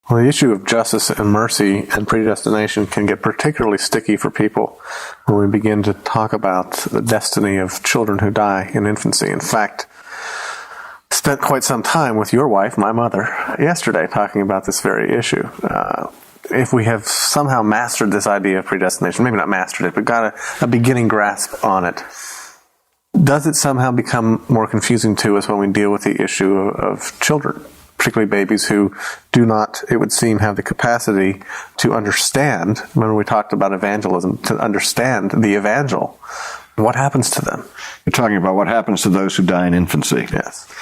Well, the issue of justice and mercy and predestination can get particularly sticky for people when we begin to talk about the destiny of children who die in infancy. In fact, I spent quite some time with your wife, my mother, yesterday talking about this very issue. If we have somehow mastered this idea of predestination, maybe not mastered it, but got a beginning grasp on it, does it somehow become more confusing to us when we deal with the issue of children, particularly babies who do not, it would seem, have the capacity to understand, when we talked about evangelism, to understand the evangel? What happens to them? You're talking about what happens to those who die in infancy. Yes.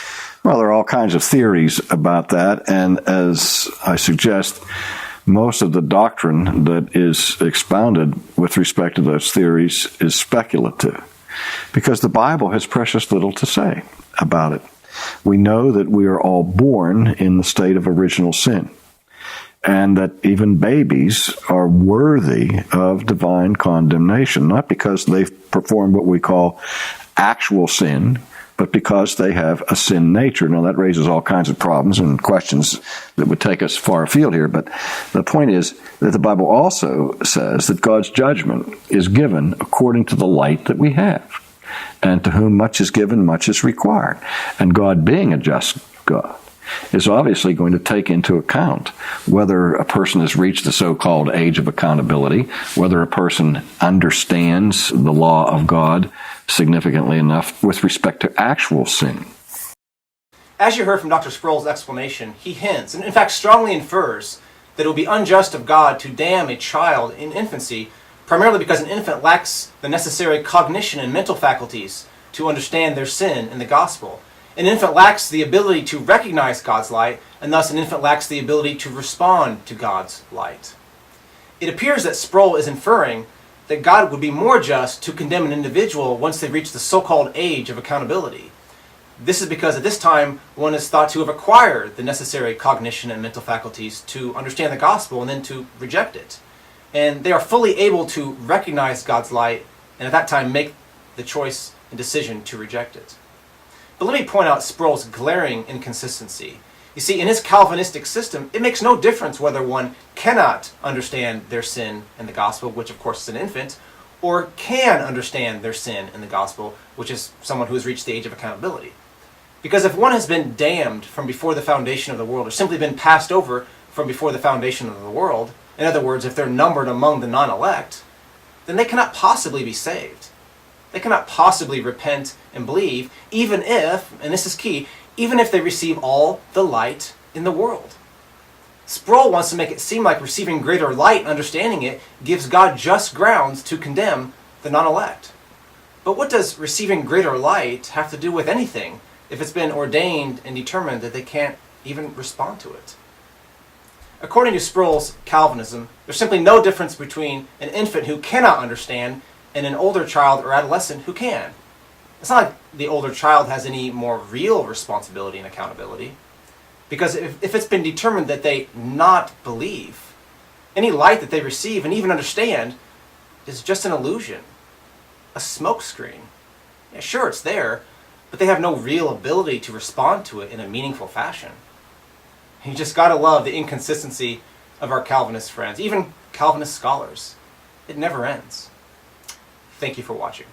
Well, there are all kinds of theories about that, and as I suggest, most of the doctrine that is expounded with respect to those theories is speculative, because the Bible has precious little to say about it. We know that we are all born in the state of original sin, and that even babies are worthy of divine condemnation, not because they've performed what we call actual sin, but because they have a sin nature. Now, that raises all kinds of problems and questions that would take us far afield here, but the point is that the Bible also says that God's judgment is given according to the light that we have. And to whom much is given, much is required. And God, being a just God, is obviously going to take into account whether a person has reached the so-called age of accountability, whether a person understands the law of God significantly enough with respect to actual sin. As you heard from Dr. Sproul's explanation, he hints, and in fact strongly infers, that it would be unjust of God to damn a child in infancy, primarily because an infant lacks the necessary cognition and mental faculties to understand their sin in the gospel. An infant lacks the ability to recognize God's light, and thus an infant lacks the ability to respond to God's light. It appears that Sproul is inferring that God would be more just to condemn an individual once they reach the so-called age of accountability. This is because at this time one is thought to have acquired the necessary cognition and mental faculties to understand the gospel and then to reject it. And they are fully able to recognize God's light and at that time make the choice and decision to reject it. But let me point out Sproul's glaring inconsistency. You see, in his Calvinistic system, it makes no difference whether one cannot understand their sin in the gospel, which of course is an infant, or can understand their sin in the gospel, which is someone who has reached the age of accountability. Because if one has been damned from before the foundation of the world, or simply been passed over from before the foundation of the world, in other words, if they're numbered among the non-elect, then they cannot possibly be saved. They cannot possibly repent and believe, even if, and this is key, even if they receive all the light in the world. Sproul wants to make it seem like receiving greater light and understanding it gives God just grounds to condemn the non-elect. But what does receiving greater light have to do with anything if it's been ordained and determined that they can't even respond to it? According to Sproul's Calvinism, there's simply no difference between an infant who cannot understand and an older child or adolescent who can. It's not like the older child has any more real responsibility and accountability, because if it's been determined that they not believe, any light that they receive and even understand is just an illusion, a smokescreen. Yeah, sure, it's there, but they have no real ability to respond to it in a meaningful fashion. You just gotta love the inconsistency of our Calvinist friends, even Calvinist scholars. It never ends. Thank you for watching.